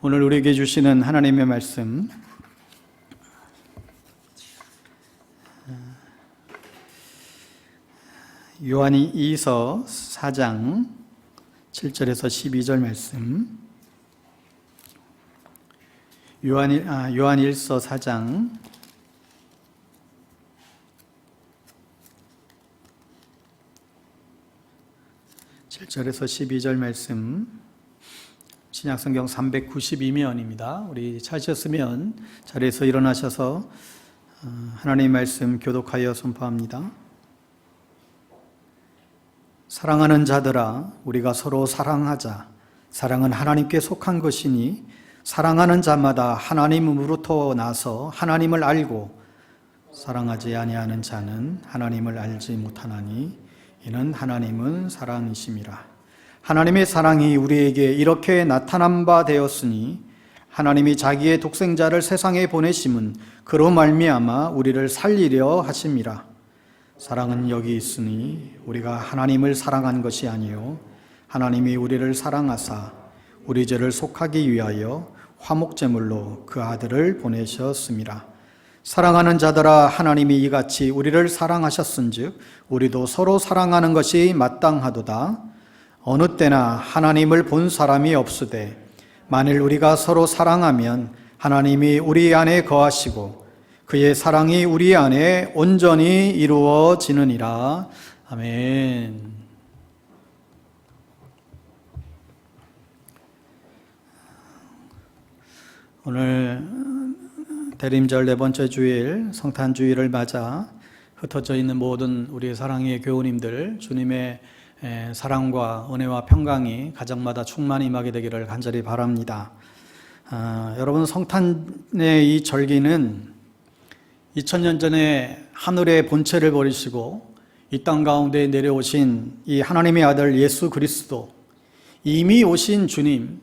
오늘 우리에게 주시는 하나님의 말씀, 요한이 2서 4장 7절에서 12절 말씀, 요한 1서 4장 7절에서 12절 말씀, 신약성경 392면입니다. 우리 찾으셨으면 자리에서 일어나셔서 하나님의 말씀 교독하여 선포합니다. 사랑하는 자들아, 우리가 서로 사랑하자. 사랑은 하나님께 속한 것이니 사랑하는 자마다 하나님으로부터 나서 하나님을 알고, 사랑하지 아니하는 자는 하나님을 알지 못하나니 이는 하나님은 사랑이심이라. 하나님의 사랑이 우리에게 이렇게 나타난 바 되었으니 하나님이 자기의 독생자를 세상에 보내심은 그로 말미암아 우리를 살리려 하심이라. 사랑은 여기 있으니 우리가 하나님을 사랑한 것이 아니요 하나님이 우리를 사랑하사 우리 죄를 속하기 위하여 화목제물로 그 아들을 보내셨음이라. 사랑하는 자들아, 하나님이 이같이 우리를 사랑하셨은즉 우리도 서로 사랑하는 것이 마땅하도다. 어느 때나 하나님을 본 사람이 없으되 만일 우리가 서로 사랑하면 하나님이 우리 안에 거하시고 그의 사랑이 우리 안에 온전히 이루어지느니라. 아멘. 오늘 대림절 네 번째 주일, 성탄주일을 맞아 흩어져 있는 모든 우리 사랑의 교우님들, 주님의 사랑과 은혜와 평강이 가정마다 충만히 임하게 되기를 간절히 바랍니다. 여러분, 성탄의 이 절기는 2000년 전에 하늘의 본체를 버리시고 이 땅 가운데 내려오신 이 하나님의 아들 예수 그리스도, 이미 오신 주님,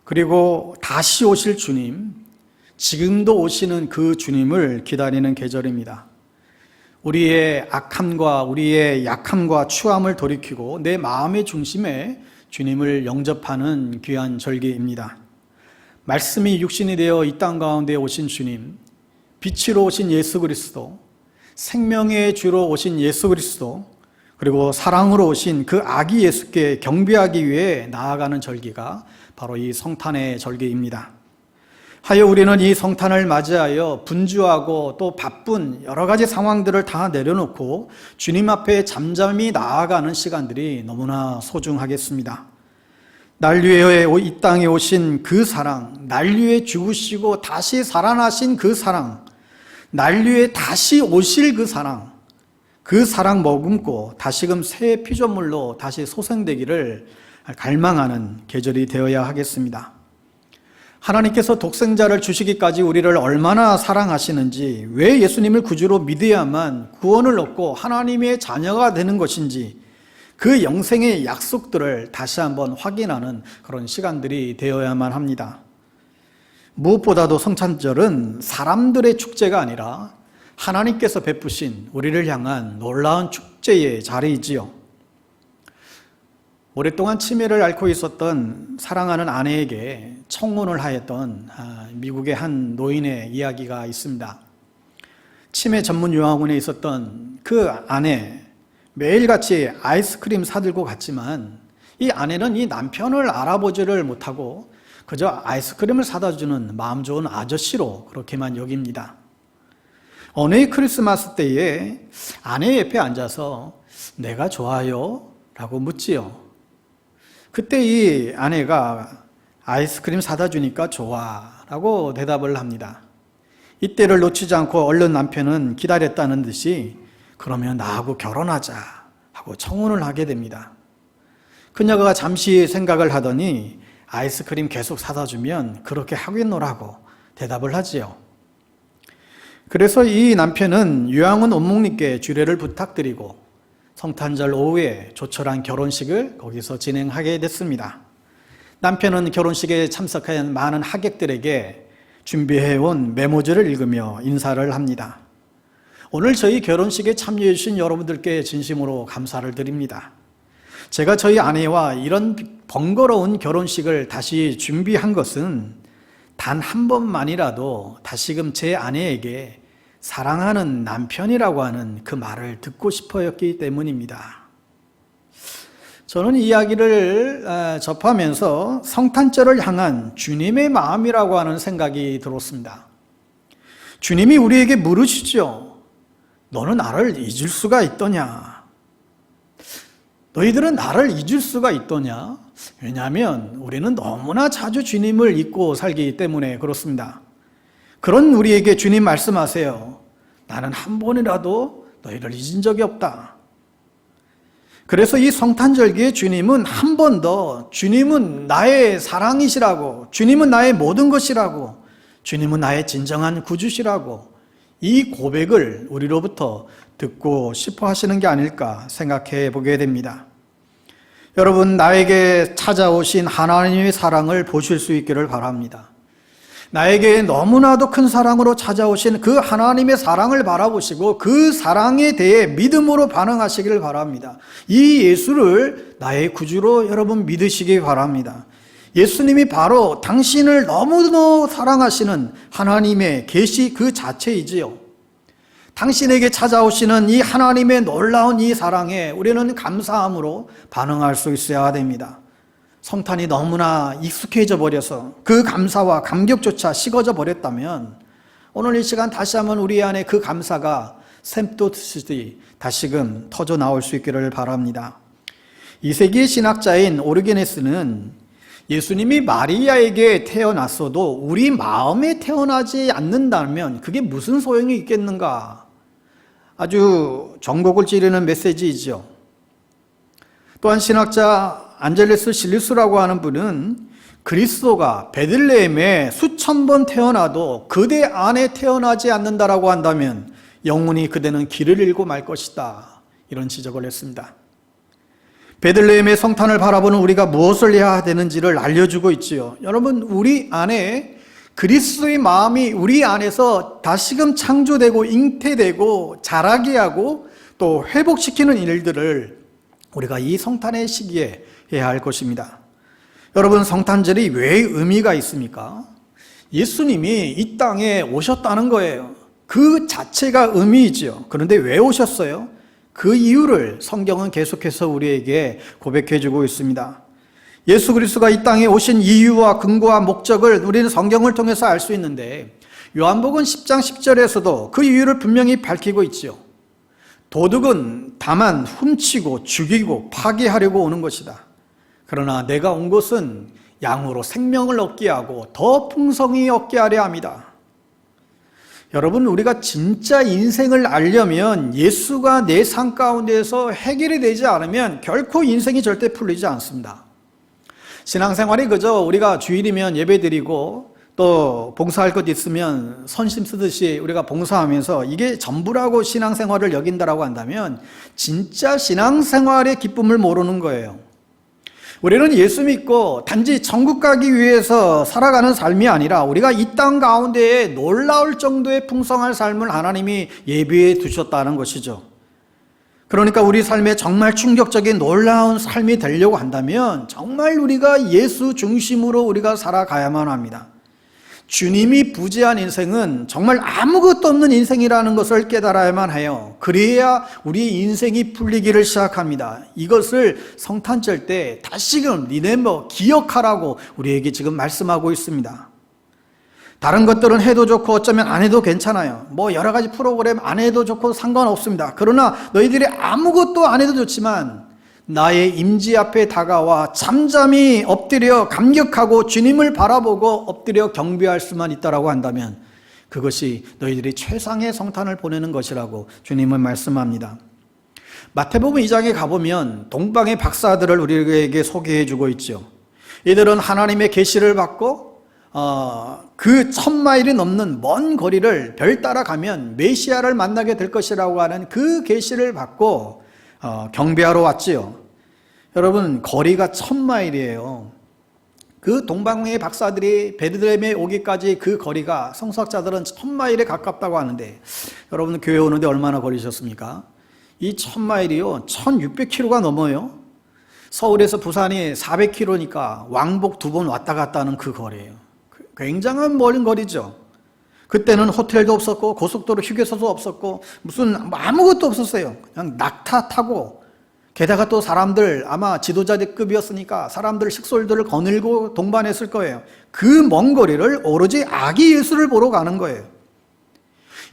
그리고 다시 오실 주님, 지금도 오시는 그 주님을 기다리는 계절입니다. 우리의 악함과 우리의 약함과 추함을 돌이키고 내 마음의 중심에 주님을 영접하는 귀한 절기입니다. 말씀이 육신이 되어 이 땅 가운데 오신 주님, 빛으로 오신 예수 그리스도, 생명의 주로 오신 예수 그리스도, 그리고 사랑으로 오신 그 아기 예수께 경배하기 위해 나아가는 절기가 바로 이 성탄의 절기입니다. 하여 우리는 이 성탄을 맞이하여 분주하고 또 바쁜 여러 가지 상황들을 다 내려놓고 주님 앞에 잠잠히 나아가는 시간들이 너무나 소중하겠습니다. 날 위해 이 땅에 오신 그 사랑, 날 위해 죽으시고 다시 살아나신 그 사랑, 날 위해 다시 오실 그 사랑 머금고 다시금 새 피조물로 다시 소생되기를 갈망하는 계절이 되어야 하겠습니다. 하나님께서 독생자를 주시기까지 우리를 얼마나 사랑하시는지, 왜 예수님을 구주로 믿어야만 구원을 얻고 하나님의 자녀가 되는 것인지, 그 영생의 약속들을 다시 한번 확인하는 그런 시간들이 되어야만 합니다. 무엇보다도 성탄절은 사람들의 축제가 아니라 하나님께서 베푸신 우리를 향한 놀라운 축제의 자리이지요. 오랫동안 치매를 앓고 있었던 사랑하는 아내에게 청혼을 하였던 미국의 한 노인의 이야기가 있습니다. 치매 전문 요양원에 있었던 그 아내, 매일같이 아이스크림 사들고 갔지만 이 아내는 이 남편을 알아보지를 못하고 그저 아이스크림을 사다 주는 마음 좋은 아저씨로 그렇게만 여깁니다. 어느 해 크리스마스 때에 아내 옆에 앉아서 내가 좋아요? 라고 묻지요. 그때 이 아내가 아이스크림 사다 주니까 좋아 라고 대답을 합니다. 이때를 놓치지 않고 얼른 남편은 기다렸다는 듯이 그러면 나하고 결혼하자 하고 청혼을 하게 됩니다. 그녀가 잠시 생각을 하더니 아이스크림 계속 사다 주면 그렇게 하겠노라고 대답을 하지요. 그래서 이 남편은 요양원 원목님께 주례를 부탁드리고 성탄절 오후에 조촐한 결혼식을 거기서 진행하게 됐습니다. 남편은 결혼식에 참석한 많은 하객들에게 준비해온 메모지를 읽으며 인사를 합니다. 오늘 저희 결혼식에 참여해 주신 여러분들께 진심으로 감사를 드립니다. 제가 저희 아내와 이런 번거로운 결혼식을 다시 준비한 것은 단 한 번만이라도 다시금 제 아내에게 사랑하는 남편이라고 하는 그 말을 듣고 싶었기 때문입니다. 저는 이 이야기를 접하면서 성탄절을 향한 주님의 마음이라고 하는 생각이 들었습니다. 주님이 우리에게 물으시죠. 너는 나를 잊을 수가 있더냐? 너희들은 나를 잊을 수가 있더냐? 왜냐하면 우리는 너무나 자주 주님을 잊고 살기 때문에 그렇습니다. 그런 우리에게 주님 말씀하세요. 나는 한 번이라도 너희를 잊은 적이 없다. 그래서 이 성탄절기에 주님은 한 번 더 주님은 나의 사랑이시라고, 주님은 나의 모든 것이라고, 주님은 나의 진정한 구주시라고 이 고백을 우리로부터 듣고 싶어 하시는 게 아닐까 생각해 보게 됩니다. 여러분, 나에게 찾아오신 하나님의 사랑을 보실 수 있기를 바랍니다. 나에게 너무나도 큰 사랑으로 찾아오신 그 하나님의 사랑을 바라보시고 그 사랑에 대해 믿음으로 반응하시기를 바랍니다. 이 예수를 나의 구주로 여러분 믿으시기 바랍니다. 예수님이 바로 당신을 너무도 사랑하시는 하나님의 계시 그 자체이지요. 당신에게 찾아오시는 이 하나님의 놀라운 이 사랑에 우리는 감사함으로 반응할 수 있어야 됩니다. 성탄이 너무나 익숙해져 버려서 그 감사와 감격조차 식어져 버렸다면 오늘 이 시간 다시 한번 우리 안에 그 감사가 샘돋듯이 다시금 터져 나올 수 있기를 바랍니다. 2세기의 신학자인 오르게네스는 예수님이 마리아에게 태어났어도 우리 마음에 태어나지 않는다면 그게 무슨 소용이 있겠는가? 아주 전곡을 찌르는 메시지이죠. 또한 신학자 안젤레스 실리스라고 하는 분은 그리스도가 베들레헴에 수천 번 태어나도 그대 안에 태어나지 않는다라고 한다면 영원히 그대는 길을 잃고 말 것이다. 이런 지적을 했습니다. 베들레헴의 성탄을 바라보는 우리가 무엇을 해야 되는지를 알려주고 있지요. 여러분, 우리 안에 그리스도의 마음이 우리 안에서 다시금 창조되고 잉태되고 자라게 하고 또 회복시키는 일들을 우리가 이 성탄의 시기에 해야 할 것입니다. 여러분, 성탄절이 왜 의미가 있습니까? 예수님이 이 땅에 오셨다는 거예요. 그 자체가 의미이죠. 그런데 왜 오셨어요? 그 이유를 성경은 계속해서 우리에게 고백해주고 있습니다. 예수 그리스도가 이 땅에 오신 이유와 근거와 목적을 우리는 성경을 통해서 알 수 있는데 요한복음 10장 10절에서도 그 이유를 분명히 밝히고 있죠. 도둑은 다만 훔치고 죽이고 파괴하려고 오는 것이다. 그러나 내가 온 것은 양으로 생명을 얻게 하고 더 풍성히 얻게 하려 합니다. 여러분, 우리가 진짜 인생을 알려면 예수가 내 삶 가운데에서 해결이 되지 않으면 결코 인생이 절대 풀리지 않습니다. 신앙생활이 그저 우리가 주일이면 예배드리고 또 봉사할 것 있으면 선심 쓰듯이 우리가 봉사하면서 이게 전부라고 신앙생활을 여긴다라고 한다면 진짜 신앙생활의 기쁨을 모르는 거예요. 우리는 예수 믿고 단지 천국 가기 위해서 살아가는 삶이 아니라 우리가 이 땅 가운데에 놀라울 정도의 풍성한 삶을 하나님이 예비해 두셨다는 것이죠. 그러니까 우리 삶에 정말 충격적인 놀라운 삶이 되려고 한다면 정말 우리가 예수 중심으로 우리가 살아가야만 합니다. 주님이 부재한 인생은 정말 아무것도 없는 인생이라는 것을 깨달아야만 해요. 그래야 우리의 인생이 풀리기를 시작합니다. 이것을 성탄절 때 다시금 리멤버, 기억하라고 우리에게 지금 말씀하고 있습니다. 다른 것들은 해도 좋고 어쩌면 안 해도 괜찮아요. 여러 가지 프로그램 안 해도 좋고 상관없습니다. 그러나 너희들이 아무것도 안 해도 좋지만 나의 임재 앞에 다가와 잠잠히 엎드려 감격하고 주님을 바라보고 엎드려 경배할 수만 있다라고 한다면 그것이 너희들이 최상의 성탄을 보내는 것이라고 주님은 말씀합니다. 마태복음 2장에 가보면 동방의 박사들을 우리에게 소개해주고 있죠. 이들은 하나님의 계시를 받고 그 1000마일이 넘는 먼 거리를 별 따라가면 메시아를 만나게 될 것이라고 하는 그 계시를 받고 경배하러 왔지요. 여러분, 거리가 1000마일이에요. 그 동방의 박사들이 베들레헴에 오기까지 그 거리가 성서학자들은 1000마일에 가깝다고 하는데 여러분, 교회 오는데 얼마나 걸리셨습니까? 이 1000마일이요 1600km가 넘어요. 서울에서 부산이 400km니까 왕복 2번 왔다 갔다 하는 그 거리예요. 굉장한 멀은 거리죠. 그때는 호텔도 없었고 고속도로 휴게소도 없었고 무슨 아무것도 없었어요. 그냥 낙타 타고, 게다가 또 사람들 아마 지도자급이었으니까 사람들 식솔들을 거닐고 동반했을 거예요. 그 먼 거리를 오로지 아기 예수를 보러 가는 거예요.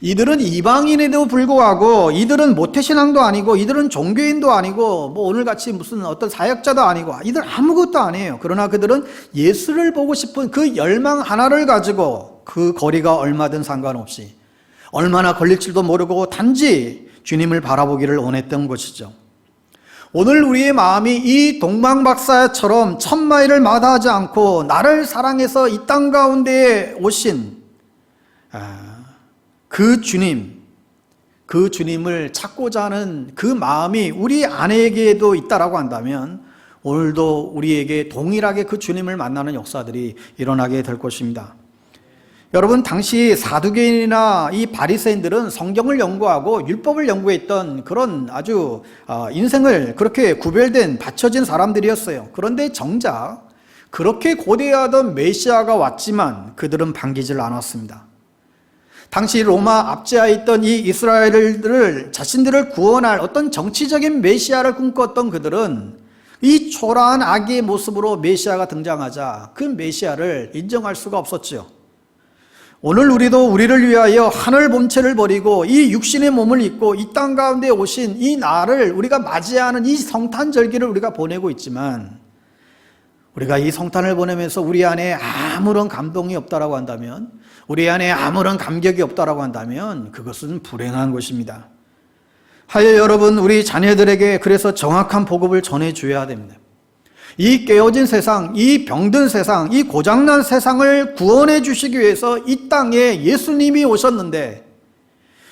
이들은 이방인에도 불구하고 이들은 모태신앙도 아니고 이들은 종교인도 아니고 뭐 오늘같이 무슨 어떤 사역자도 아니고 이들 아무것도 아니에요. 그러나 그들은 예수를 보고 싶은 그 열망 하나를 가지고 그 거리가 얼마든 상관없이 얼마나 걸릴지도 모르고 단지 주님을 바라보기를 원했던 것이죠. 오늘 우리의 마음이 이 동방박사처럼 1000마일을 마다하지 않고 나를 사랑해서 이 땅 가운데에 오신 그 주님을 찾고자 하는 그 마음이 우리 안에게도 있다라고 한다면 오늘도 우리에게 동일하게 그 주님을 만나는 역사들이 일어나게 될 것입니다. 여러분, 당시 사두개인이나 이 바리새인들은 성경을 연구하고 율법을 연구했던 그런 아주 인생을 그렇게 구별된 받쳐진 사람들이었어요. 그런데 정작 그렇게 고대하던 메시아가 왔지만 그들은 반기질 않았습니다. 당시 로마 압제하에 있던 이 이스라엘을 자신들을 구원할 어떤 정치적인 메시아를 꿈꿨던 그들은 이 초라한 아기의 모습으로 메시아가 등장하자 그 메시아를 인정할 수가 없었죠. 오늘 우리도 우리를 위하여 하늘 본체를 버리고 이 육신의 몸을 입고 이 땅 가운데 오신 이 날을 우리가 맞이하는 이 성탄절기를 우리가 보내고 있지만 우리가 이 성탄을 보내면서 우리 안에 아무런 감동이 없다라고 한다면, 우리 안에 아무런 감격이 없다라고 한다면 그것은 불행한 것입니다. 하여 여러분, 우리 자녀들에게 그래서 정확한 복음을 전해줘야 됩니다. 이 깨어진 세상, 이 병든 세상, 이 고장난 세상을 구원해 주시기 위해서 이 땅에 예수님이 오셨는데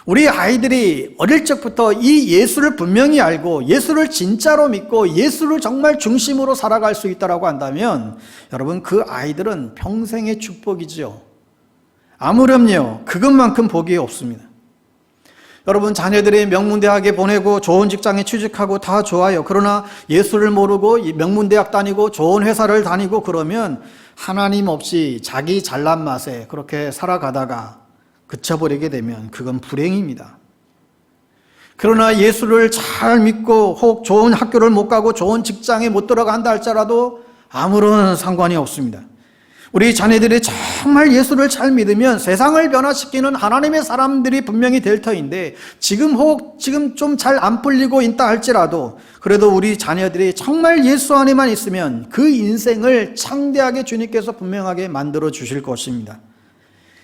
우리 아이들이 어릴 적부터 이 예수를 분명히 알고 예수를 진짜로 믿고 예수를 정말 중심으로 살아갈 수 있다고 한다면 여러분, 그 아이들은 평생의 축복이죠. 아무렴요, 그것만큼 복이 없습니다. 여러분, 자녀들이 명문대학에 보내고 좋은 직장에 취직하고 다 좋아요. 그러나 예수를 모르고 명문대학 다니고 좋은 회사를 다니고 그러면 하나님 없이 자기 잘난 맛에 그렇게 살아가다가 그쳐버리게 되면 그건 불행입니다. 그러나 예수를 잘 믿고 혹 좋은 학교를 못 가고 좋은 직장에 못 들어간다 할지라도 아무런 상관이 없습니다. 우리 자녀들이 정말 예수를 잘 믿으면 세상을 변화시키는 하나님의 사람들이 분명히 될 터인데 지금 좀 잘 안 풀리고 있다 할지라도 그래도 우리 자녀들이 정말 예수 안에만 있으면 그 인생을 창대하게 주님께서 분명하게 만들어 주실 것입니다.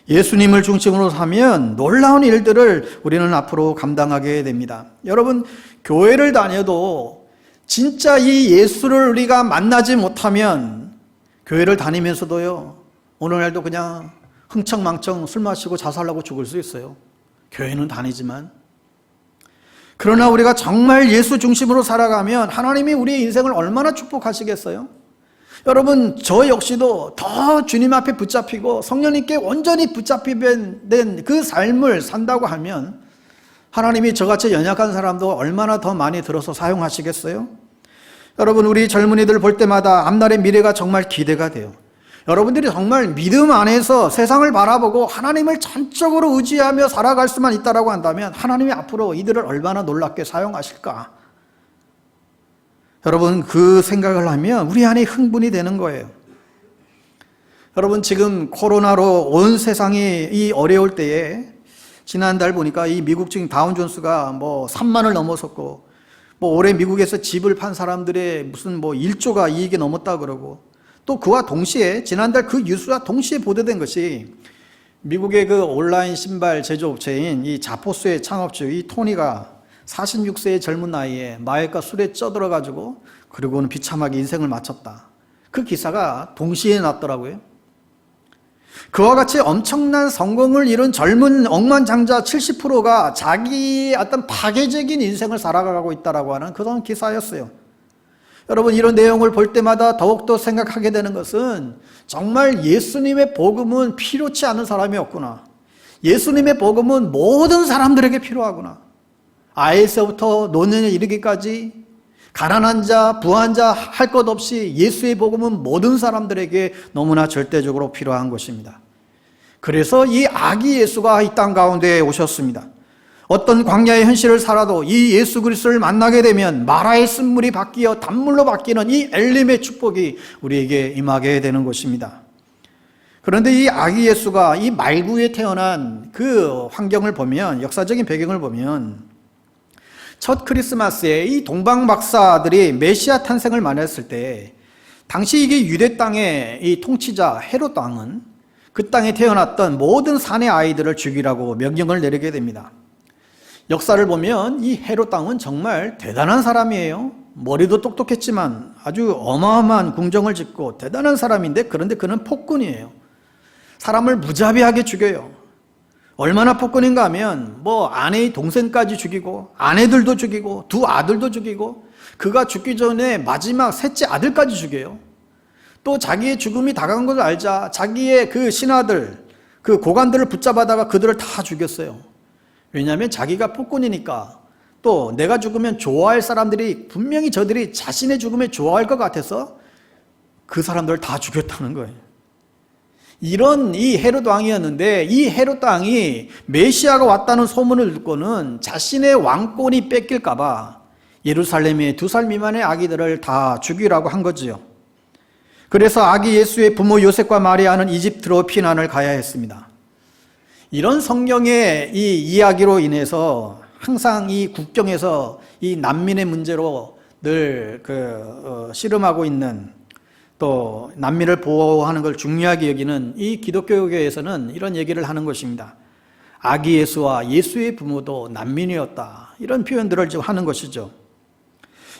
예수님을 중심으로 사면 놀라운 일들을 우리는 앞으로 감당하게 됩니다. 여러분, 교회를 다녀도 진짜 이 예수를 우리가 만나지 못하면 교회를 다니면서도요, 오늘날도 그냥 흥청망청 술 마시고 자살하고 죽을 수 있어요. 교회는 다니지만. 그러나 우리가 정말 예수 중심으로 살아가면 하나님이 우리의 인생을 얼마나 축복하시겠어요? 여러분, 저 역시도 더 주님 앞에 붙잡히고 성령님께 온전히 붙잡히된 그 삶을 산다고 하면 하나님이 저같이 연약한 사람도 얼마나 더 많이 들어서 사용하시겠어요? 여러분, 우리 젊은이들 볼 때마다 앞날의 미래가 정말 기대가 돼요. 여러분들이 정말 믿음 안에서 세상을 바라보고 하나님을 전적으로 의지하며 살아갈 수만 있다고 한다면 하나님이 앞으로 이들을 얼마나 놀랍게 사용하실까? 여러분, 그 생각을 하면 우리 안에 흥분이 되는 거예요. 여러분, 지금 코로나로 온 세상이 이 어려울 때에 지난달 보니까 이 미국 지금 다운존스가 뭐 3만을 넘어섰고 뭐 올해 미국에서 집을 판 사람들의 무슨 뭐 1조가 이익이 넘었다 그러고 또 그와 동시에 지난달 그 뉴스와 동시에 보도된 것이 미국의 그 온라인 신발 제조업체인 이 자포스의 창업주 이 토니가 46세의 젊은 나이에 마약과 술에 쪄들어가지고 그리고는 비참하게 인생을 마쳤다. 그 기사가 동시에 났더라고요. 그와 같이 엄청난 성공을 이룬 젊은 억만장자 70%가 자기의 어떤 파괴적인 인생을 살아가고 있다고 하는 그런 기사였어요. 여러분, 이런 내용을 볼 때마다 더욱더 생각하게 되는 것은 정말 예수님의 복음은 필요치 않은 사람이 없구나. 예수님의 복음은 모든 사람들에게 필요하구나. 아이에서부터 노년에 이르기까지 가난한 자, 부한 자 할 것 없이 예수의 복음은 모든 사람들에게 너무나 절대적으로 필요한 것입니다. 그래서 이 아기 예수가 이 땅 가운데 오셨습니다. 어떤 광야의 현실을 살아도 이 예수 그리스도를 만나게 되면 마라의 쓴물이 바뀌어 단물로 바뀌는 이 엘림의 축복이 우리에게 임하게 되는 것입니다. 그런데 이 아기 예수가 이 말구에 태어난 그 환경을 보면, 역사적인 배경을 보면, 첫 크리스마스에 이 동방 박사들이 메시아 탄생을 만났을 때, 당시 이게 유대 땅의 이 통치자 헤롯 왕은 그 땅에 태어났던 모든 산의 아이들을 죽이라고 명령을 내리게 됩니다. 역사를 보면 이 헤롯 왕은 정말 대단한 사람이에요. 머리도 똑똑했지만 아주 어마어마한 궁정을 짓고 대단한 사람인데, 그런데 그는 폭군이에요. 사람을 무자비하게 죽여요. 얼마나 폭군인가 하면 아내의 동생까지 죽이고 아내들도 죽이고 두 아들도 죽이고, 그가 죽기 전에 마지막 셋째 아들까지 죽여요. 또 자기의 죽음이 다가간 것을 알자 자기의 그 신하들, 그 고관들을 붙잡아다가 그들을 다 죽였어요. 왜냐하면 자기가 폭군이니까, 또 내가 죽으면 좋아할 사람들이 분명히 저들이 자신의 죽음에 좋아할 것 같아서 그 사람들을 다 죽였다는 거예요. 이런 이 헤롯 왕이었는데, 이 헤롯 왕이 메시아가 왔다는 소문을 듣고는 자신의 왕권이 뺏길까 봐 예루살렘에 2살 미만의 아기들을 다 죽이라고 한 거지요. 그래서 아기 예수의 부모 요셉과 마리아는 이집트로 피난을 가야 했습니다. 이런 성경의 이 이야기로 인해서 항상 이 국경에서 이 난민의 문제로 늘 씨름하고 있는, 또 난민을 보호하는 걸 중요하게 여기는 이 기독교계에서는 이런 얘기를 하는 것입니다. 아기 예수와 예수의 부모도 난민이었다, 이런 표현들을 지금 하는 것이죠.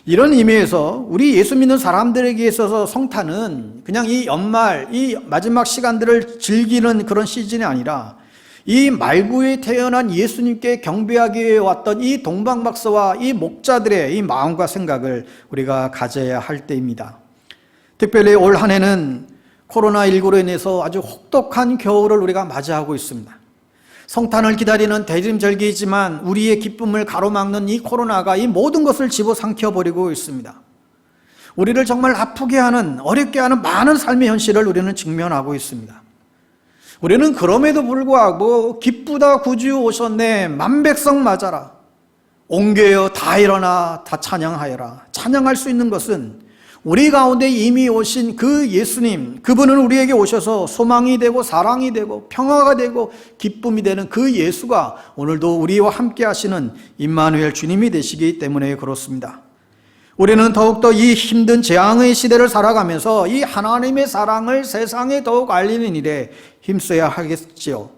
이런 의미에서 우리 예수 믿는 사람들에게 있어서 성탄은 그냥 이 연말, 이 마지막 시간들을 즐기는 그런 시즌이 아니라, 이 말구에 태어난 예수님께 경배하기 위해 왔던 이 동방박사와 이 목자들의 이 마음과 생각을 우리가 가져야 할 때입니다. 특별히 올 한 해는 코로나19로 인해서 아주 혹독한 겨울을 우리가 맞이하고 있습니다. 성탄을 기다리는 대림절기이지만 우리의 기쁨을 가로막는 이 코로나가 이 모든 것을 집어삼켜버리고 있습니다. 우리를 정말 아프게 하는, 어렵게 하는 많은 삶의 현실을 우리는 직면하고 있습니다. 우리는 그럼에도 불구하고 기쁘다 구주 오셨네, 만백성 맞아라, 옹교여 다 일어나 다 찬양하여라. 찬양할 수 있는 것은 우리 가운데 이미 오신 그 예수님, 그분은 우리에게 오셔서 소망이 되고 사랑이 되고 평화가 되고 기쁨이 되는 그 예수가 오늘도 우리와 함께 하시는 임마누엘 주님이 되시기 때문에 그렇습니다. 우리는 더욱더 이 힘든 재앙의 시대를 살아가면서 이 하나님의 사랑을 세상에 더욱 알리는 일에 힘써야 하겠지요.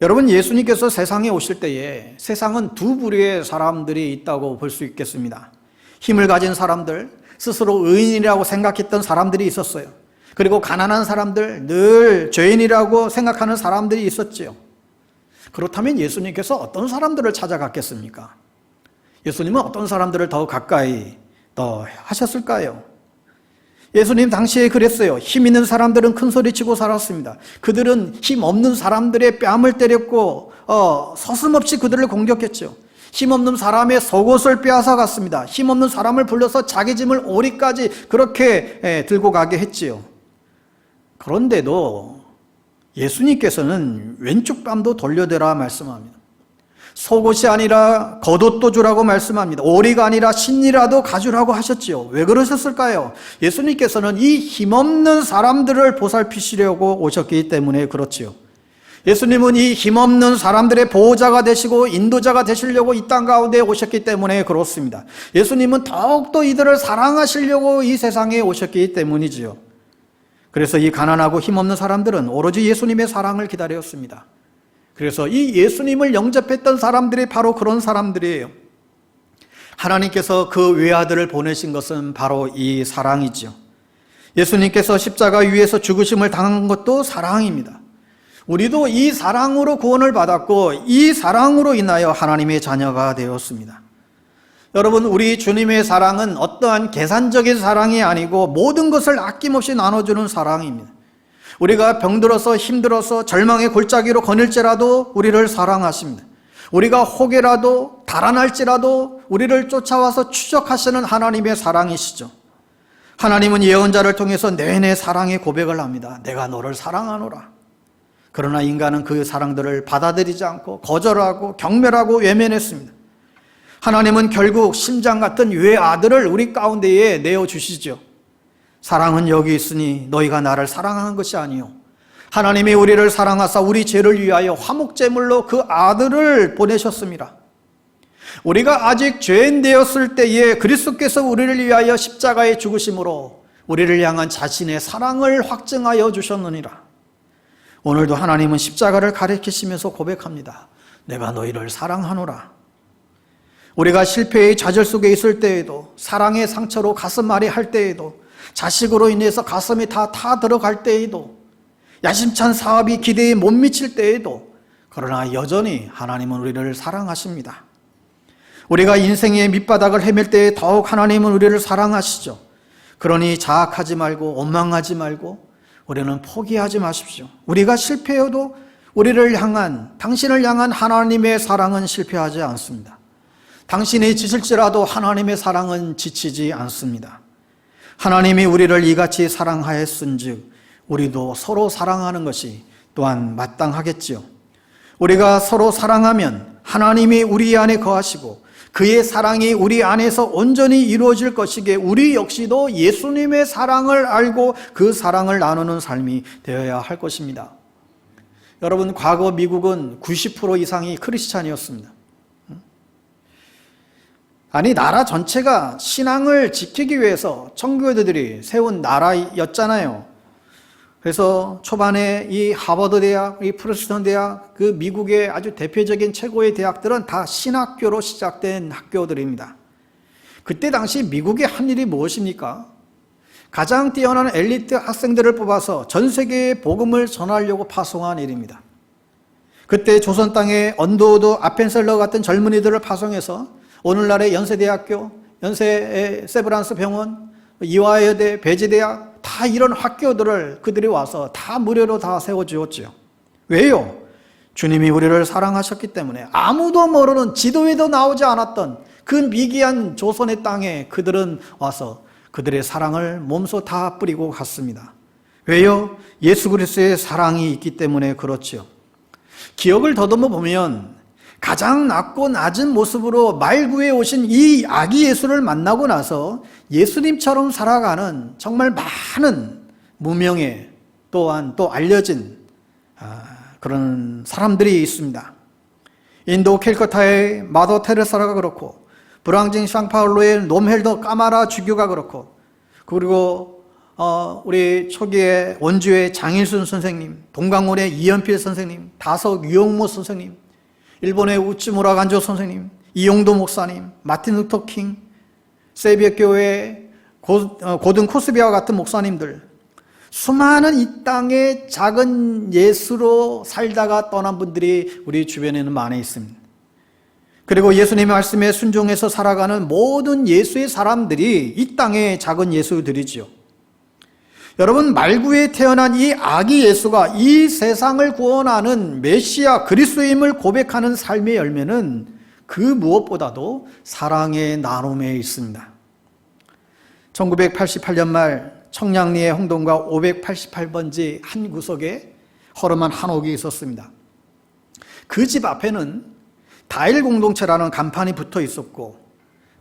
여러분, 예수님께서 세상에 오실 때에 세상은 두 부류의 사람들이 있다고 볼 수 있겠습니다. 힘을 가진 사람들, 스스로 의인이라고 생각했던 사람들이 있었어요. 그리고 가난한 사람들, 늘 죄인이라고 생각하는 사람들이 있었지요. 그렇다면 예수님께서 어떤 사람들을 찾아갔겠습니까? 예수님은 어떤 사람들을 더 가까이 더 하셨을까요? 예수님 당시에 그랬어요. 힘 있는 사람들은 큰 소리치고 살았습니다. 그들은 힘 없는 사람들의 뺨을 때렸고 서슴없이 그들을 공격했죠. 힘없는 사람의 속옷을 빼앗아 갔습니다. 힘없는 사람을 불러서 자기 짐을 오리까지 그렇게 들고 가게 했지요. 그런데도 예수님께서는 왼쪽 뺨도 돌려대라 말씀합니다. 속옷이 아니라 겉옷도 주라고 말씀합니다. 오리가 아니라 신이라도 가주라고 하셨지요. 왜 그러셨을까요? 예수님께서는 이 힘없는 사람들을 보살피시려고 오셨기 때문에 그렇지요. 예수님은 이 힘없는 사람들의 보호자가 되시고 인도자가 되시려고 이 땅 가운데 오셨기 때문에 그렇습니다. 예수님은 더욱더 이들을 사랑하시려고 이 세상에 오셨기 때문이지요. 그래서 이 가난하고 힘없는 사람들은 오로지 예수님의 사랑을 기다렸습니다. 그래서 이 예수님을 영접했던 사람들이 바로 그런 사람들이에요. 하나님께서 그 외아들을 보내신 것은 바로 이 사랑이지요. 예수님께서 십자가 위에서 죽으심을 당한 것도 사랑입니다. 우리도 이 사랑으로 구원을 받았고 이 사랑으로 인하여 하나님의 자녀가 되었습니다. 여러분, 우리 주님의 사랑은 어떠한 계산적인 사랑이 아니고 모든 것을 아낌없이 나눠주는 사랑입니다. 우리가 병들어서 힘들어서 절망의 골짜기로 거닐지라도 우리를 사랑하십니다. 우리가 혹여라도 달아날지라도 우리를 쫓아와서 추적하시는 하나님의 사랑이시죠. 하나님은 예언자를 통해서 내내 사랑의 고백을 합니다. 내가 너를 사랑하노라. 그러나 인간은 그 사랑들을 받아들이지 않고 거절하고 경멸하고 외면했습니다. 하나님은 결국 심장 같은 외아들을 우리 가운데에 내어주시죠. 사랑은 여기 있으니 너희가 나를 사랑한 것이 아니요 하나님이 우리를 사랑하사 우리 죄를 위하여 화목제물로 그 아들을 보내셨습니다. 우리가 아직 죄인 되었을 때에 그리스도께서 우리를 위하여 십자가에 죽으심으로 우리를 향한 자신의 사랑을 확증하여 주셨느니라. 오늘도 하나님은 십자가를 가리키시면서 고백합니다. 내가 너희를 사랑하노라. 우리가 실패의 좌절 속에 있을 때에도, 사랑의 상처로 가슴 아리할 때에도, 자식으로 인해서 가슴이 다 타 들어갈 때에도, 야심찬 사업이 기대에 못 미칠 때에도, 그러나 여전히 하나님은 우리를 사랑하십니다. 우리가 인생의 밑바닥을 헤맬 때에 더욱 하나님은 우리를 사랑하시죠. 그러니 자학하지 말고 원망하지 말고 우리는 포기하지 마십시오. 우리가 실패해도 우리를 향한, 당신을 향한 하나님의 사랑은 실패하지 않습니다. 당신이 지칠지라도 하나님의 사랑은 지치지 않습니다. 하나님이 우리를 이같이 사랑하였은즉 우리도 서로 사랑하는 것이 또한 마땅하겠지요. 우리가 서로 사랑하면 하나님이 우리 안에 거하시고 그의 사랑이 우리 안에서 온전히 이루어질 것이기에 우리 역시도 예수님의 사랑을 알고 그 사랑을 나누는 삶이 되어야 할 것입니다. 여러분, 과거 미국은 90% 이상이 크리스찬이었습니다. 아니, 나라 전체가 신앙을 지키기 위해서 청교도들이 세운 나라였잖아요. 그래서 초반에 이 하버드 대학, 이 프린스턴 대학, 그 미국의 아주 대표적인 최고의 대학들은 다 신학교로 시작된 학교들입니다. 그때 당시 미국이 한 일이 무엇입니까? 가장 뛰어난 엘리트 학생들을 뽑아서 전 세계에 복음을 전하려고 파송한 일입니다. 그때 조선 땅에 언더우드, 아펜셀러 같은 젊은이들을 파송해서 오늘날의 연세대학교, 연세 세브란스 병원, 이화여대, 배지대학 다 이런 학교들을 그들이 와서 다 무료로 다 세워주었죠. 왜요? 주님이 우리를 사랑하셨기 때문에. 아무도 모르는, 지도에도 나오지 않았던 그 미개한 조선의 땅에 그들은 와서 그들의 사랑을 몸소 다 뿌리고 갔습니다. 왜요? 예수 그리스도의 사랑이 있기 때문에 그렇죠. 기억을 더듬어 보면 가장 낮고 낮은 모습으로 말구에 오신 이 아기 예수를 만나고 나서 예수님처럼 살아가는 정말 많은 무명의 또한 또 알려진 그런 사람들이 있습니다. 인도 캘커타의 마더 테레사가 그렇고, 브랑징 상파울로의 놈헬더 까마라 주교가 그렇고, 그리고 우리 초기의 원주의 장일순 선생님, 동강원의 이연필 선생님, 다석 유영모 선생님, 일본의 우츠무라 간조 선생님, 이용도 목사님, 마틴 루터 킹, 세비야교회 고든 코스비와 같은 목사님들, 수많은 이 땅의 작은 예수로 살다가 떠난 분들이 우리 주변에는 많이 있습니다. 그리고 예수님의 말씀에 순종해서 살아가는 모든 예수의 사람들이 이 땅의 작은 예수들이지요. 여러분, 말구에 태어난 이 아기 예수가 이 세상을 구원하는 메시아 그리스도임을 고백하는 삶의 열매는 그 무엇보다도 사랑의 나눔에 있습니다. 1988년 말 청량리의 홍동가 588번지 한 구석에 허름한 한옥이 있었습니다. 그 집 앞에는 다일 공동체라는 간판이 붙어 있었고,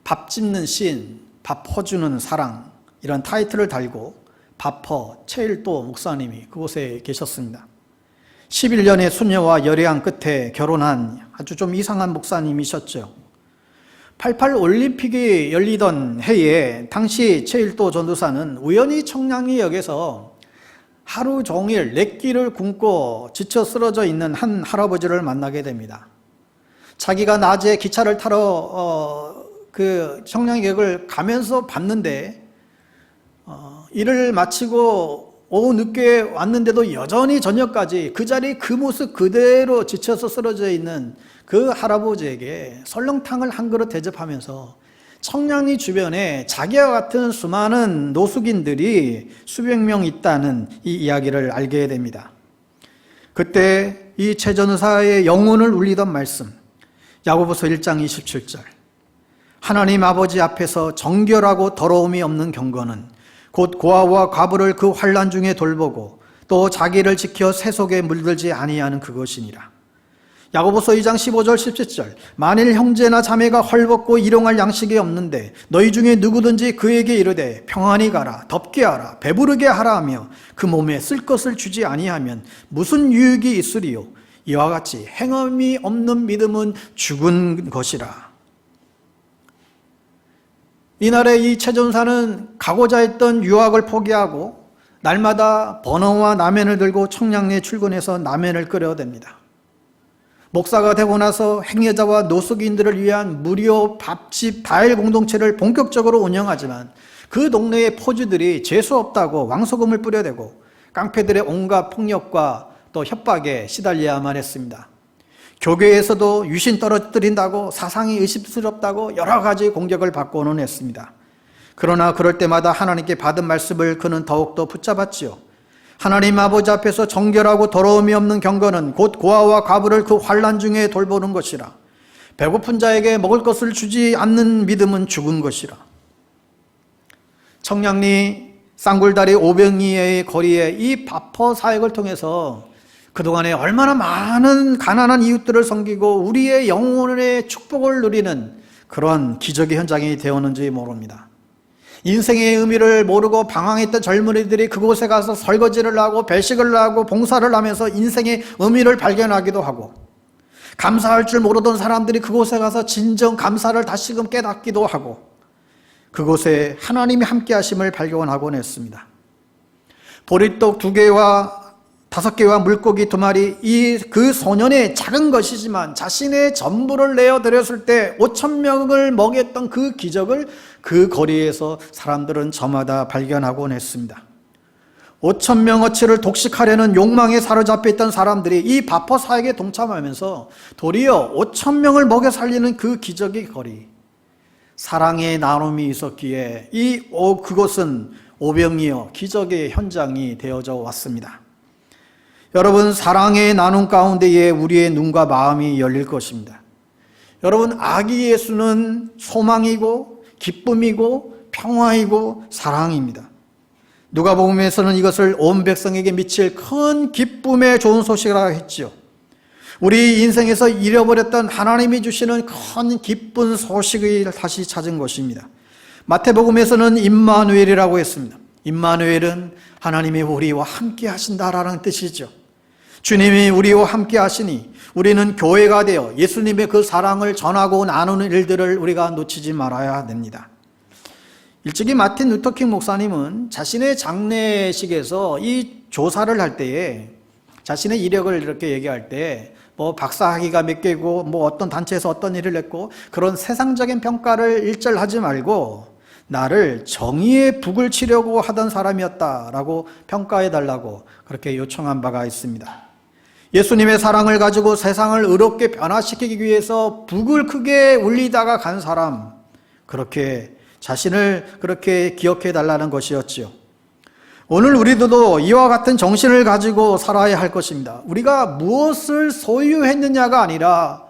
밥 짓는 시인, 밥 퍼주는 사랑, 이런 타이틀을 달고 바퍼 최일도 목사님이 그곳에 계셨습니다. 11년의 수녀와 열애한 끝에 결혼한 아주 좀 이상한 목사님이셨죠. 88 올림픽이 열리던 해에 당시 최일도 전도사는 우연히 청량리역에서 하루 종일 렉기를 굶고 지쳐 쓰러져 있는 한 할아버지를 만나게 됩니다. 자기가 낮에 기차를 타러 그 청량리역을 가면서 봤는데 일을 마치고 오후 늦게 왔는데도 여전히 저녁까지 그 자리 그 모습 그대로 지쳐서 쓰러져 있는 그 할아버지에게 설렁탕을 한 그릇 대접하면서 청량리 주변에 자기와 같은 수많은 노숙인들이 수백 명 있다는 이 이야기를 알게 됩니다. 그때 이 최 전사의 영혼을 울리던 말씀, 야고보서 1장 27절. 하나님 아버지 앞에서 정결하고 더러움이 없는 경건은 곧 고아와 과부를 그 환난 중에 돌보고 또 자기를 지켜 세속에 물들지 아니하는 그것이니라. 야고보서 2장 15절 17절. 만일 형제나 자매가 헐벗고 일용할 양식이 없는데 너희 중에 누구든지 그에게 이르되 평안히 가라, 덥게 하라, 배부르게 하라 하며 그 몸에 쓸 것을 주지 아니하면 무슨 유익이 있으리요? 이와 같이 행함이 없는 믿음은 죽은 것이라. 이날에 이 최전사는 가고자 했던 유학을 포기하고 날마다 버너와 라면을 들고 청량리에 출근해서 라면을 끓여댑니다. 목사가 되고 나서 행여자와 노숙인들을 위한 무료 밥집 다일 공동체를 본격적으로 운영하지만 그 동네의 포주들이 재수없다고 왕소금을 뿌려대고 깡패들의 온갖 폭력과 또 협박에 시달려야만 했습니다. 교계에서도 유신 떨어뜨린다고 사상이 의심스럽다고 여러 가지 공격을 받고는 했습니다. 그러나 그럴 때마다 하나님께 받은 말씀을 그는 더욱더 붙잡았지요. 하나님 아버지 앞에서 정결하고 더러움이 없는 경건은 곧 고아와 과부를 그 환난 중에 돌보는 것이라. 배고픈 자에게 먹을 것을 주지 않는 믿음은 죽은 것이라. 청량리 쌍굴다리 오병이의 거리에 이 바퍼 사역을 통해서 그동안에 얼마나 많은 가난한 이웃들을 섬기고 우리의 영혼의 축복을 누리는 그런 기적의 현장이 되었는지 모릅니다. 인생의 의미를 모르고 방황했던 젊은이들이 그곳에 가서 설거지를 하고 배식을 하고 봉사를 하면서 인생의 의미를 발견하기도 하고, 감사할 줄 모르던 사람들이 그곳에 가서 진정 감사를 다시금 깨닫기도 하고, 그곳에 하나님이 함께 하심을 발견하곤 했습니다. 보리떡 2개와 5개와 물고기 2마리, 그 소년의 작은 것이지만 자신의 전부를 내어 드렸을 때 5,000명을 먹였던 그 기적을 그 거리에서 사람들은 저마다 발견하곤 했습니다. 5,000명어치를 독식하려는 욕망에 사로잡혀 있던 사람들이 이 바퍼 사역에 동참하면서 도리어 5,000명을 먹여 살리는 그 기적의 거리, 사랑의 나눔이 있었기에 그것은 오병이어 기적의 현장이 되어져 왔습니다. 여러분, 사랑의 나눔 가운데에 우리의 눈과 마음이 열릴 것입니다. 여러분, 아기 예수는 소망이고 기쁨이고 평화이고 사랑입니다. 누가복음에서는 이것을 온 백성에게 미칠 큰 기쁨의 좋은 소식이라고 했지요. 우리 인생에서 잃어버렸던 하나님이 주시는 큰 기쁜 소식을 다시 찾은 것입니다. 마태복음에서는 임마누엘이라고 했습니다. 임마누엘은 하나님이 우리와 함께 하신다라는 뜻이죠. 주님이 우리와 함께 하시니 우리는 교회가 되어 예수님의 그 사랑을 전하고 나누는 일들을 우리가 놓치지 말아야 됩니다. 일찍이 마틴 루터킹 목사님은 자신의 장례식에서 이 조사를 할 때에 자신의 이력을 이렇게 얘기할 때 박사학위가 몇 개고 어떤 단체에서 어떤 일을 했고 그런 세상적인 평가를 일절하지 말고 나를 정의의 북을 치려고 하던 사람이었다라고 평가해달라고 그렇게 요청한 바가 있습니다. 예수님의 사랑을 가지고 세상을 의롭게 변화시키기 위해서 북을 크게 울리다가 간 사람, 그렇게 자신을 그렇게 기억해달라는 것이었지요. 오늘 우리도 이와 같은 정신을 가지고 살아야 할 것입니다. 우리가 무엇을 소유했느냐가 아니라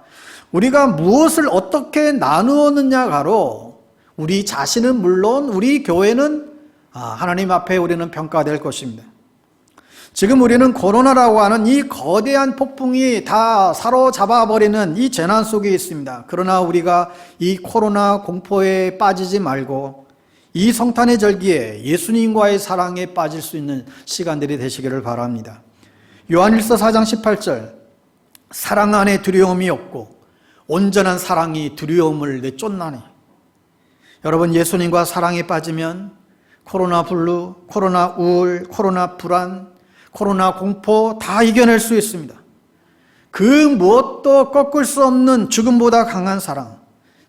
우리가 무엇을 어떻게 나누었느냐가로 우리 자신은 물론 우리 교회는 하나님 앞에 우리는 평가될 것입니다. 지금 우리는 코로나라고 하는 이 거대한 폭풍이 다 사로잡아버리는 이 재난 속에 있습니다. 그러나 우리가 이 코로나 공포에 빠지지 말고 이 성탄의 절기에 예수님과의 사랑에 빠질 수 있는 시간들이 되시기를 바랍니다. 요한일서 4장 18절, 사랑 안에 두려움이 없고 온전한 사랑이 두려움을 내쫓나니. 여러분, 예수님과 사랑에 빠지면 코로나 블루, 코로나 우울, 코로나 불안, 코로나 공포 다 이겨낼 수 있습니다. 그 무엇도 꺾을 수 없는 죽음보다 강한 사랑,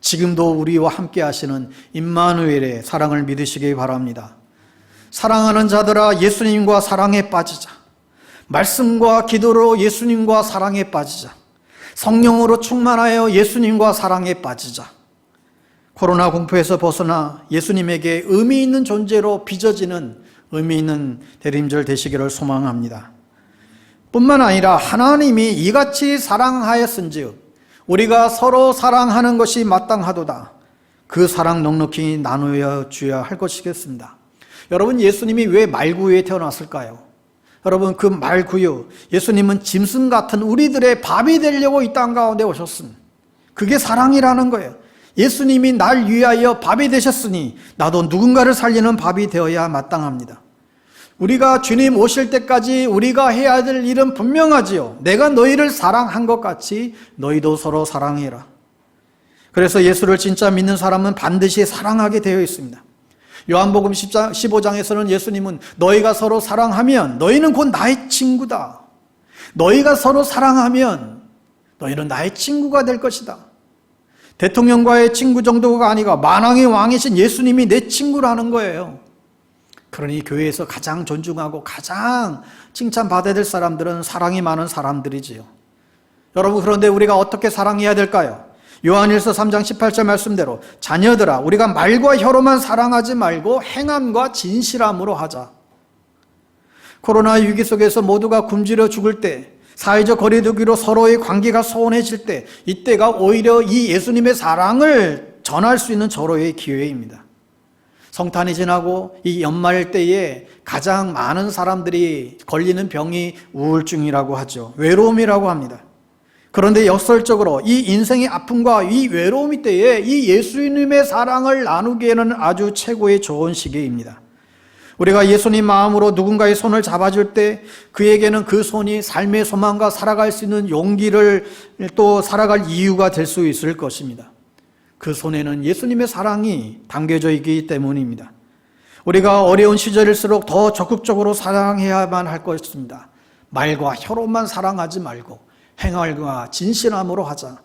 지금도 우리와 함께 하시는 임마누엘의 사랑을 믿으시기 바랍니다. 사랑하는 자들아, 예수님과 사랑에 빠지자. 말씀과 기도로 예수님과 사랑에 빠지자. 성령으로 충만하여 예수님과 사랑에 빠지자. 코로나 공포에서 벗어나 예수님에게 의미 있는 존재로 빚어지는 의미 있는 대림절 되시기를 소망합니다. 뿐만 아니라 하나님이 이같이 사랑하였은즉 우리가 서로 사랑하는 것이 마땅하도다. 그 사랑 넉넉히 나누어 주어야 할 것이겠습니다. 여러분, 예수님이 왜 말구유에 태어났을까요? 여러분, 그 말구유, 예수님은 짐승 같은 우리들의 밥이 되려고 이 땅 가운데 오셨습니다. 그게 사랑이라는 거예요. 예수님이 날 위하여 밥이 되셨으니 나도 누군가를 살리는 밥이 되어야 마땅합니다. 우리가 주님 오실 때까지 우리가 해야 될 일은 분명하지요. 내가 너희를 사랑한 것 같이 너희도 서로 사랑해라. 그래서 예수를 진짜 믿는 사람은 반드시 사랑하게 되어 있습니다. 요한복음 15장에서는 예수님은 너희가 서로 사랑하면 너희는 곧 나의 친구다. 너희가 서로 사랑하면 너희는 나의 친구가 될 것이다. 대통령과의 친구 정도가 아니라 만왕의 왕이신 예수님이 내 친구라는 거예요. 그러니 교회에서 가장 존중하고 가장 칭찬받아야 될 사람들은 사랑이 많은 사람들이지요. 여러분, 그런데 우리가 어떻게 사랑해야 될까요? 요한일서 3장 18절 말씀대로 자녀들아, 우리가 말과 혀로만 사랑하지 말고 행함과 진실함으로 하자. 코로나 위기 속에서 모두가 굶주려 죽을 때, 사회적 거리두기로 서로의 관계가 소원해질 때, 이때가 오히려 이 예수님의 사랑을 전할 수 있는 절호의 기회입니다. 성탄이 지나고 이 연말 때에 가장 많은 사람들이 걸리는 병이 우울증이라고 하죠. 외로움이라고 합니다. 그런데 역설적으로 이 인생의 아픔과 이 외로움 때에 이 예수님의 사랑을 나누기에는 아주 최고의 좋은 시기입니다. 우리가 예수님 마음으로 누군가의 손을 잡아줄 때 그에게는 그 손이 삶의 소망과 살아갈 수 있는 용기를 또 살아갈 이유가 될 수 있을 것입니다. 그 손에는 예수님의 사랑이 담겨져 있기 때문입니다. 우리가 어려운 시절일수록 더 적극적으로 사랑해야만 할 것입니다. 말과 혀로만 사랑하지 말고 행할과 진실함으로 하자.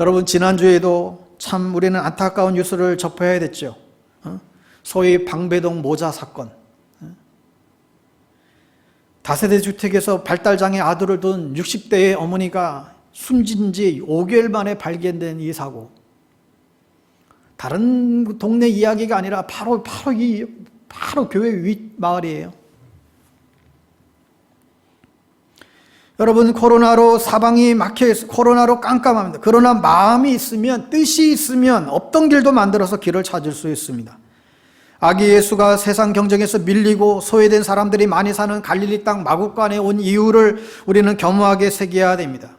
여러분, 지난주에도 참 우리는 안타까운 뉴스를 접해야 됐죠. 소위 방배동 모자 사건. 다세대 주택에서 발달장애 아들을 둔 60대의 어머니가 숨진 지 5개월 만에 발견된 이 사고. 다른 동네 이야기가 아니라 바로 교회 윗 마을이에요. 여러분, 코로나로 사방이 막혀있어. 코로나로 깜깜합니다. 그러나 마음이 있으면, 뜻이 있으면 없던 길도 만들어서 길을 찾을 수 있습니다. 아기 예수가 세상 경쟁에서 밀리고 소외된 사람들이 많이 사는 갈릴리 땅 마구간에 온 이유를 우리는 겸허하게 새겨야 됩니다.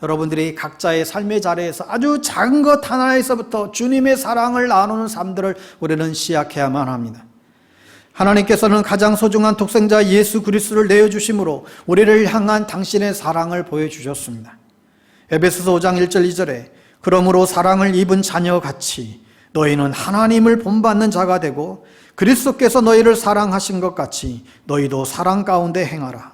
여러분들이 각자의 삶의 자리에서 아주 작은 것 하나에서부터 주님의 사랑을 나누는 삶들을 우리는 시작해야만 합니다. 하나님께서는 가장 소중한 독생자 예수 그리스도를 내어주심으로 우리를 향한 당신의 사랑을 보여주셨습니다. 에베소서 5장 1절 2절에 그러므로 사랑을 입은 자녀같이 너희는 하나님을 본받는 자가 되고 그리스도께서 너희를 사랑하신 것 같이 너희도 사랑 가운데 행하라.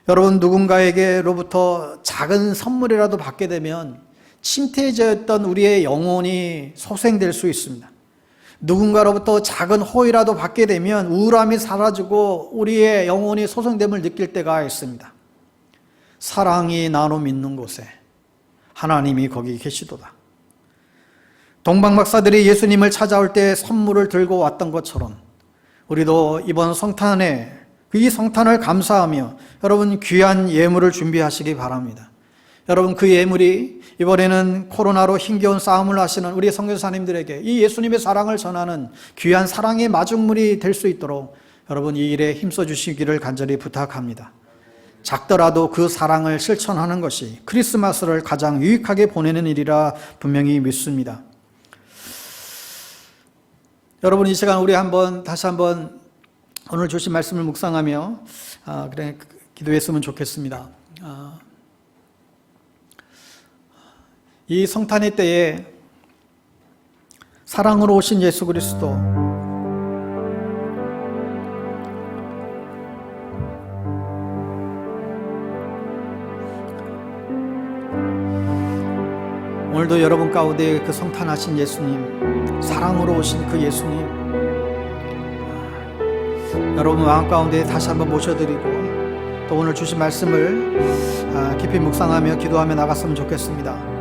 여러분, 누군가에게로부터 작은 선물이라도 받게 되면 침체되었던 우리의 영혼이 소생될 수 있습니다. 누군가로부터 작은 호의라도 받게 되면 우울함이 사라지고 우리의 영혼이 소생됨을 느낄 때가 있습니다. 사랑이 나눔 있는 곳에 하나님이 거기 계시도다. 동방 박사들이 예수님을 찾아올 때 선물을 들고 왔던 것처럼 우리도 이번 성탄에 이 성탄을 감사하며 여러분 귀한 예물을 준비하시기 바랍니다. 여러분, 그 예물이 이번에는 코로나로 힘겨운 싸움을 하시는 우리 선교사님들에게 이 예수님의 사랑을 전하는 귀한 사랑의 마중물이 될 수 있도록 여러분 이 일에 힘써 주시기를 간절히 부탁합니다. 작더라도 그 사랑을 실천하는 것이 크리스마스를 가장 유익하게 보내는 일이라 분명히 믿습니다. 여러분, 이 시간 우리 다시 한번 오늘 주신 말씀을 묵상하며 기도했으면 좋겠습니다. 이 성탄의 때에 사랑으로 오신 예수 그리스도, 오늘도 여러분 가운데 그 성탄하신 예수님, 사랑으로 오신 그 예수님, 여러분 마음 가운데 다시 한번 모셔드리고 또 오늘 주신 말씀을 깊이 묵상하며 기도하며 나갔으면 좋겠습니다.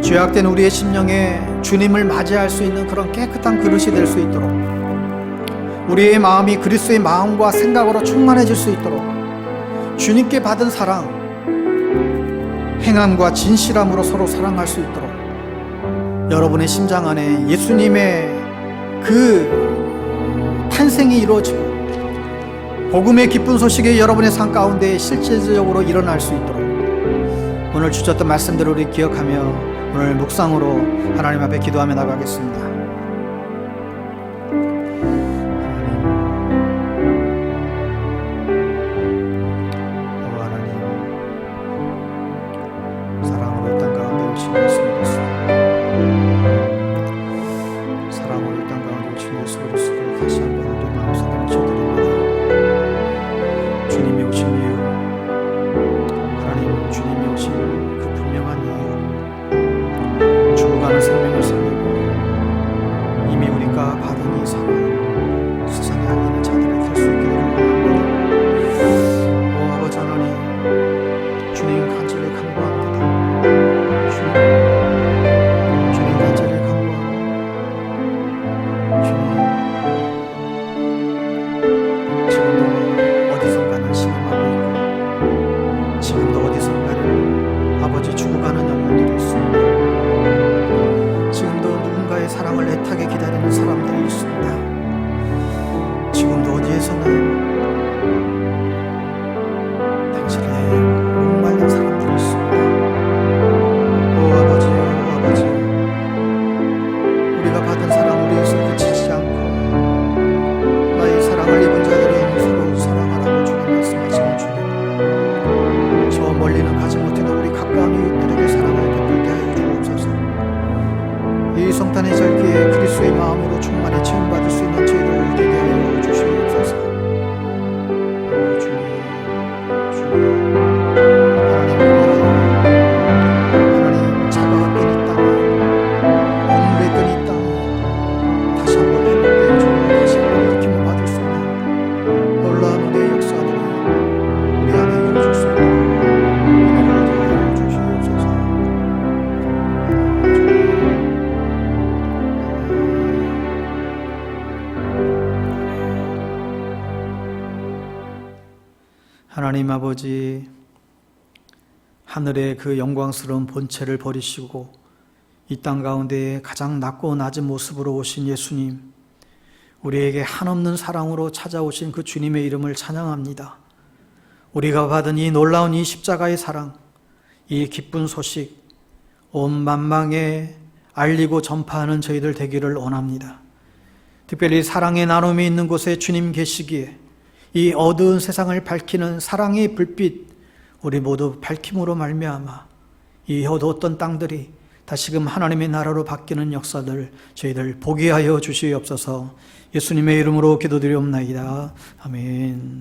죄악된 우리의 심령에 주님을 맞이할 수 있는 그런 깨끗한 그릇이 될 수 있도록, 우리의 마음이 그리스도의 마음과 생각으로 충만해질 수 있도록 주님께 받은 사랑, 행함과 진실함으로 서로 사랑할 수 있도록 여러분의 심장 안에 예수님의 그 탄생이 이루어지고 복음의 기쁜 소식이 여러분의 삶 가운데 실제적으로 일어날 수 있도록 오늘 주셨던 말씀들을 우리 기억하며 오늘 묵상으로 하나님 앞에 기도하며 나가겠습니다. 사랑으로 이 땅 가운데 오신 예수 그리스도, 사랑으로 이 땅 가운데 오신 예수 그리스도를 다시 한번 우리 마음속에 모셔드립니다. 주님이 오신 이유, 하나님 주님이 오신 그 분명한 이유, 죽어가는 생명을 살리고 이미 우리가 받은 이 사랑 세상에 알리는 자들이 될 수 있게 되는 원합니다. 오 아버지 하나님, 주님 간절히 간구합니다. 주님 간절히 간구합니다. 주님, 지금도 어디선가는 신음하고 있고 지금도 어디선가는 아버지 죽어가는 영혼들이 있습니다. 지금도 누군가의 사랑을 애타게 기다리는 사람들이 있습니다. 지금도 어디에서는 당신의 목말린 사람들이 있습니다. 오 아버지, 오 아버지, 우리가 받은 사랑 우리에서 그치지 않고 나의 사랑을 입은 자들은 서로 사랑하라고 주님 말씀하시는 주님, 저 멀리는 가지 못해도 우리 가까운 이웃들에게 사랑을 베풀게 하여 주옵소서. 이 성탄의 절기에 그리스도의 마음으로 충만히 체험받을 수 있는 저희를 되게 하여 주시옵소서. 오 주님, 주님, 하나님 차가웠던 이 땅에, 억눌렸던 이 땅에 다시 한번 회복되어 주고 다시 한번 일으킴을 받을 수 있는 놀라운 우리의 역사들이 우리 안에 이루어질 수 있도록 은혜를 더하여 주시옵소서. 하나님 아버지, 하늘의 그 영광스러운 본체를 버리시고 이 땅 가운데 가장 낮고 낮은 모습으로 오신 예수님, 우리에게 한없는 사랑으로 찾아오신 그 주님의 이름을 찬양합니다. 우리가 받은 이 놀라운 이 십자가의 사랑, 이 기쁜 소식 온 만방에 알리고 전파하는 저희들 되기를 원합니다. 특별히 사랑의 나눔이 있는 곳에 주님 계시기에 이 어두운 세상을 밝히는 사랑의 불빛 우리 모두 밝힘으로 말미암아 이 어두웠던 땅들이 다시금 하나님의 나라로 바뀌는 역사들 저희들 보게 하여 주시옵소서. 예수님의 이름으로 기도드리옵나이다. 아멘.